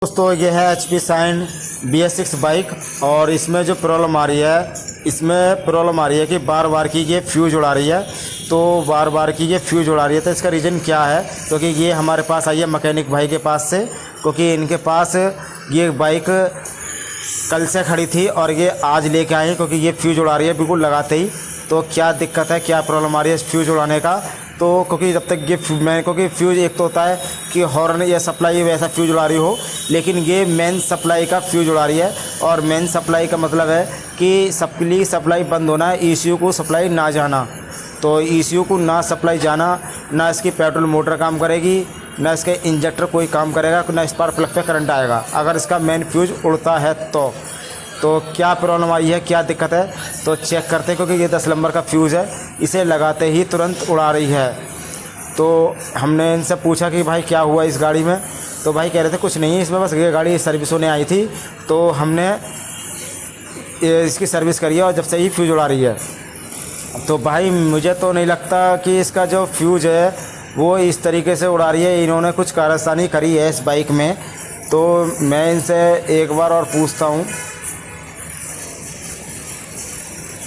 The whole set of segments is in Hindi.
दोस्तों ये है HP शाइन BS6 बाइक। और इसमें जो प्रॉब्लम आ रही है कि बार बार की ये फ्यूज उड़ा रही है। तो बार बार की ये फ्यूज उड़ा रही है तो इसका रीज़न क्या है, क्योंकि ये हमारे पास आई है मैकेनिक भाई के पास से, क्योंकि इनके पास ये बाइक कल से खड़ी थी और ये आज लेके आए हैं, क्योंकि ये फ्यूज उड़ा रही है बिल्कुल लगाते ही। तो क्या दिक्कत है, क्या प्रॉब्लम आ रही है इस फ्यूज उड़ाने का, तो क्योंकि जब तक ये क्योंकि फ्यूज एक तो होता है कि हॉर्न या सप्लाई वैसा फ्यूज उड़ा रही हो, लेकिन ये मेन सप्लाई का फ्यूज उड़ा रही है। और मेन सप्लाई का मतलब है कि सबकी सप्लाई बंद होना है, ECU को सप्लाई ना जाना। तो ECU को ना सप्लाई जाना, ना इसकी पेट्रोल मोटर काम करेगी, ना इसके इंजेक्टर कोई काम करेगा, ना स्पार्क प्लग पे करंट आएगा अगर इसका मेन फ्यूज उड़ता है। तो क्या प्रॉब्लम आई है, क्या दिक्कत है, तो चेक करते हैं। क्योंकि ये 10 नंबर का फ्यूज़ है, इसे लगाते ही तुरंत उड़ा रही है। तो हमने इनसे पूछा कि भाई क्या हुआ इस गाड़ी में, तो भाई कह रहे थे कुछ नहीं, इसमें बस ये गाड़ी सर्विस होने आई थी तो हमने इसकी सर्विस करी है और जब से ही फ्यूज़ उड़ा रही है। तो भाई मुझे तो नहीं लगता कि इसका जो फ्यूज़ है वो इस तरीके से उड़ा रही है, इन्होंने कुछ कारस्तानी करी है इस बाइक में। तो मैं इनसे एक बार और पूछता हूँ।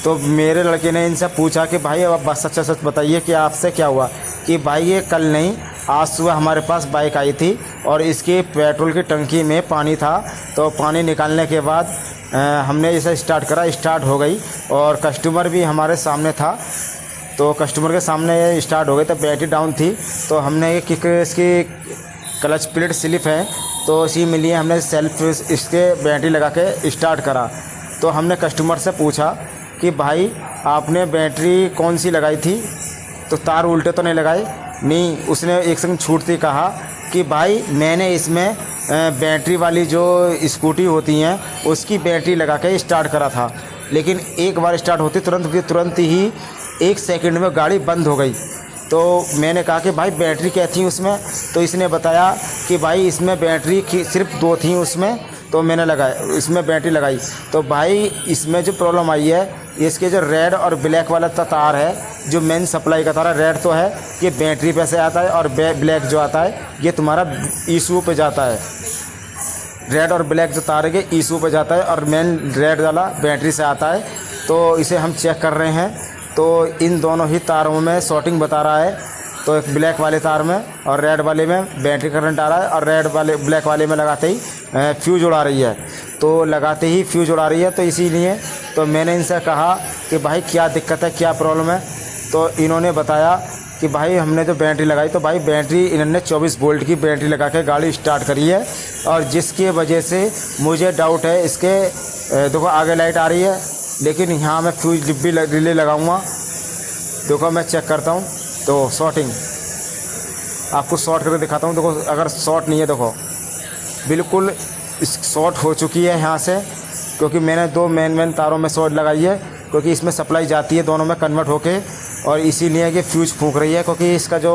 तो मेरे लड़के ने इनसे पूछा कि भाई अब बस सच सच बताइए कि आपसे क्या हुआ। कि भाई ये कल नहीं, आज सुबह हमारे पास बाइक आई थी और इसकी पेट्रोल की टंकी में पानी था। तो पानी निकालने के बाद हमने इसे स्टार्ट करा, स्टार्ट हो गई और कस्टमर भी हमारे सामने था। तो कस्टमर के सामने ये स्टार्ट हो गई, तो बैटरी डाउन थी। तो हमने इसकी क्लच प्लेट स्लिप है तो इसी में लिए हमने सेल्फ इसके बैटरी लगा के स्टार्ट करा। तो हमने कस्टमर से पूछा कि भाई आपने बैटरी कौन सी लगाई थी, तो तार उल्टे तो नहीं लगाए? नहीं। उसने एक सेकंड छूटते कहा कि भाई मैंने इसमें बैटरी वाली जो स्कूटी होती हैं उसकी बैटरी लगा के स्टार्ट करा था, लेकिन एक बार स्टार्ट होती तुरंत ही 1 सेकंड में गाड़ी बंद हो गई। तो मैंने कहा कि भाई बैटरी क्या थी उसमें, तो इसने बताया कि भाई इसमें बैटरी सिर्फ 2 थी उसमें, तो मैंने इसमें बैटरी लगाई। तो भाई इसमें जो प्रॉब्लम आई है, इसके जो रेड और ब्लैक वाला तार है, जो मेन सप्लाई का तार है, रेड तो है ये बैटरी पे से आता है और ब्लैक जो आता है ये तुम्हारा ECU पे जाता है। रेड और ब्लैक जो तार है ये ECU पे जाता है और मेन रेड वाला बैटरी से आता है। तो इसे हम चेक कर रहे हैं, तो इन दोनों ही तारों में शॉर्टिंग बता रहा है। तो एक ब्लैक वाले तार में और रेड वाले में बैटरी करंट आ रहा है और ब्लैक वाले में लगाते ही फ्यूज उड़ा रही है। तो लगाते ही फ्यूज उड़ा रही है, तो इसीलिए तो मैंने इनसे कहा कि भाई क्या दिक्कत है, क्या प्रॉब्लम है। तो इन्होंने बताया कि भाई हमने जो बैटरी लगाई, तो भाई बैटरी इन्होंने 24 वोल्ट की बैटरी लगा के गाड़ी स्टार्ट करी है, और जिसकी वजह से मुझे डाउट है इसके देखो आगे लाइट आ रही है, लेकिन यहाँ मैं फ्यूज डिब्बी रिले लगाऊँगा। देखो मैं चेक करता हूँ, तो शॉर्टिंग आपको शॉर्ट करके दिखाता हूँ। देखो अगर शॉर्ट नहीं है, देखो बिल्कुल शॉर्ट हो चुकी है यहाँ से, क्योंकि मैंने 2 मेन तारों में शॉर्ट लगाई है, क्योंकि इसमें सप्लाई जाती है दोनों में कन्वर्ट होके, और इसीलिए ये फ्यूज फूंक रही है। क्योंकि इसका जो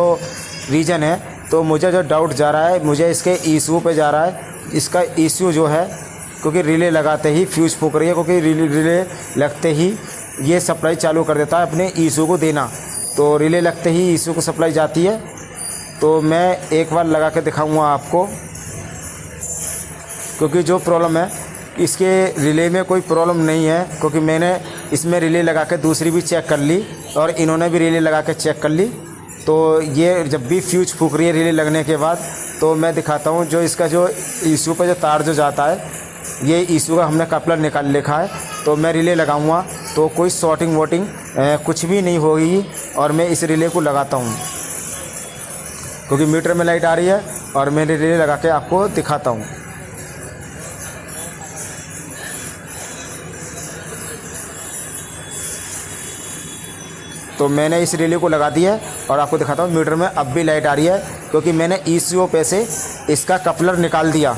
रीज़न है, तो मुझे जो डाउट जा रहा है, मुझे इसके ECU पे जा रहा है। इसका ECU जो है, क्योंकि रिले लगाते ही फ्यूज फूंक रही है, क्योंकि रिले लगते ही ये सप्लाई चालू कर देता है अपने ECU को देना। तो रिले लगते ही ECU को सप्लाई जाती है। तो मैं एक बार लगा के दिखाऊंगा आपको, क्योंकि जो प्रॉब्लम है इसके रिले में कोई प्रॉब्लम नहीं है, क्योंकि मैंने इसमें रिले लगा के दूसरी भी चेक कर ली और इन्होंने भी रिले लगा के चेक कर ली। तो ये जब भी फ्यूज फूंक रही है रिले लगने के बाद, तो मैं दिखाता हूँ जो इसका जो ECU पे जो तार जो जाता है, ये ECU का हमने कपलर निकाल लिखा है। तो मैं रिले लगाऊंगा तो कोई शॉर्टिंग वोटिंग कुछ भी नहीं होगी, और मैं इस रिले को लगाता हूँ, क्योंकि मीटर में लाइट आ रही है और मैं रिले लगा के आपको दिखाता हूँ। तो मैंने इस रिले को लगा दिया है और आपको दिखाता हूँ, मीटर में अब भी लाइट आ रही है, क्योंकि मैंने ECU पे से इसका कपलर निकाल दिया।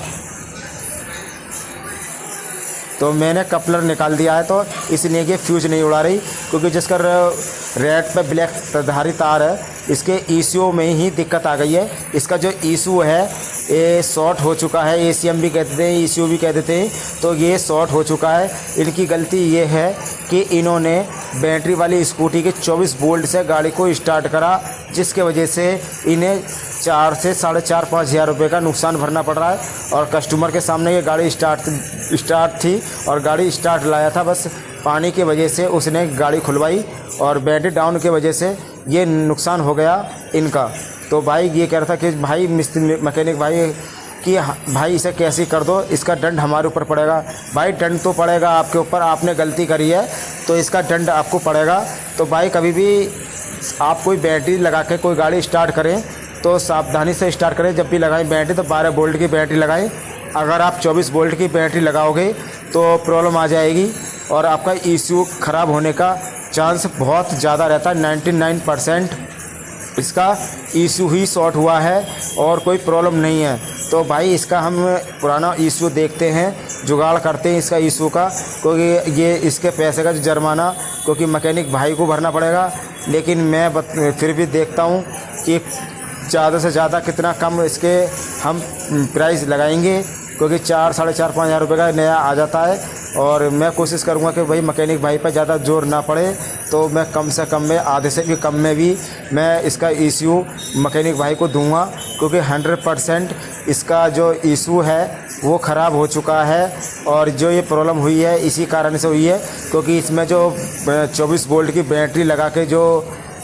तो मैंने कपलर निकाल दिया है, तो इसलिए ये फ्यूज नहीं उड़ा रही, क्योंकि जिसका रेड पे ब्लैक धारी तार है, इसके ECU में ही दिक्कत आ गई है। इसका जो ECU है, ये शॉर्ट हो चुका है, एसीएम भी कहते थे, ईसीयू भी कहते थे। तो ये शॉर्ट हो चुका है। इनकी गलती ये है कि इन्होंने बैटरी वाली स्कूटी के 24 वोल्ट से गाड़ी को स्टार्ट करा, जिसके वजह से इन्हें 4 से 4.5-5 हज़ार रुपये का नुकसान भरना पड़ रहा है। और कस्टमर के सामने ये गाड़ी स्टार्ट थी और गाड़ी स्टार्ट लाया था, बस पानी की वजह से उसने गाड़ी खुलवाई और बैटरी डाउन की वजह से ये नुकसान हो गया इनका। तो भाई ये कह रहा था कि भाई मिस्त्री मैकेनिक भाई कि भाई इसे कैसे कर दो, इसका दंड हमारे ऊपर पड़ेगा। भाई दंड तो पड़ेगा आपके ऊपर, आपने गलती करी है तो इसका दंड आपको पड़ेगा। तो भाई कभी भी आप कोई बैटरी लगा के कोई गाड़ी स्टार्ट करें तो सावधानी से स्टार्ट करें। जब भी लगाएं बैटरी तो 12 वोल्ट की बैटरी लगाएं। अगर आप 24 वोल्ट की बैटरी लगाओगे तो प्रॉब्लम आ जाएगी और आपका ईसीयू ख़राब होने का चांस बहुत ज़्यादा रहता है। 99% इसका ईसीयू ही शॉर्ट हुआ है और कोई प्रॉब्लम नहीं है। तो भाई इसका हम पुराना ईसीयू देखते हैं, जुगाड़ करते हैं इसका ईसीयू का, क्योंकि ये इसके पैसे का जो जुर्माना क्योंकि मैकेनिक भाई को भरना पड़ेगा। लेकिन मैं फिर भी देखता हूँ कि ज़्यादा से ज़्यादा कितना कम इसके हम प्राइस लगाएंगे, क्योंकि 4-4.5 हज़ार रुपये का नया आ जाता है। और मैं कोशिश करूँगा कि भाई मैकेनिक भाई पर ज़्यादा जोर ना पड़े, तो मैं कम से कम में आधे से भी कम में भी मैं इसका ईसीयू मैकेनिक भाई को दूंगा, क्योंकि 100% इसका जो ईसीयू है वो ख़राब हो चुका है। और जो ये प्रॉब्लम हुई है इसी कारण से हुई है, क्योंकि इसमें जो 24 वोल्ट की बैटरी लगा के जो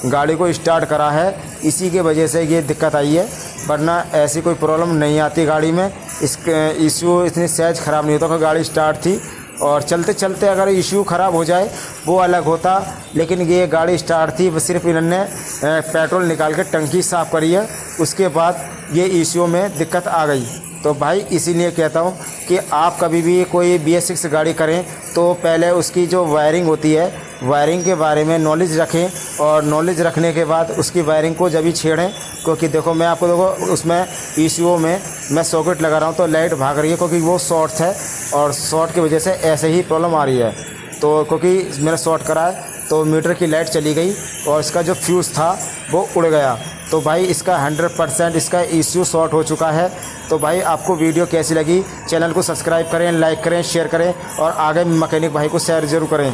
गाड़ी को स्टार्ट करा है, इसी के वजह से ये दिक्कत आई है। वरना ऐसी कोई प्रॉब्लम नहीं आती गाड़ी में। इसके ईसीयू इतनी सहज ख़राब नहीं होता, क्योंकि गाड़ी स्टार्ट थी और चलते चलते अगर ईसीयू ख़राब हो जाए वो अलग होता। लेकिन ये गाड़ी स्टार्ट थी, सिर्फ इन्होंने पेट्रोल निकाल के टंकी साफ़ करी है, उसके बाद ये ईसीयू में दिक्कत आ गई। तो भाई इसीलिए कहता हूँ कि आप कभी भी कोई BS6 गाड़ी करें तो पहले उसकी जो वायरिंग होती है, वायरिंग के बारे में नॉलेज रखें। और नॉलेज रखने के बाद उसकी वायरिंग को जब भी छेड़ें, क्योंकि देखो मैं आपको देखो उसमें ईसीयू में मैं सॉकेट लगा रहा हूँ तो लाइट भाग रही है, क्योंकि वो शॉर्ट है और शॉर्ट की वजह से ऐसे ही प्रॉब्लम आ रही है। तो क्योंकि मेरा शॉर्ट करा है तो मीटर की लाइट चली गई और इसका जो फ्यूज़ था वो उड़ गया। तो भाई इसका 100% इसका ईसीयू शॉर्ट हो चुका है। तो भाई आपको वीडियो कैसी लगी, चैनल को सब्सक्राइब करें, लाइक करें, शेयर करें और आगे मैकेनिक भाई को शेयर ज़रूर करें।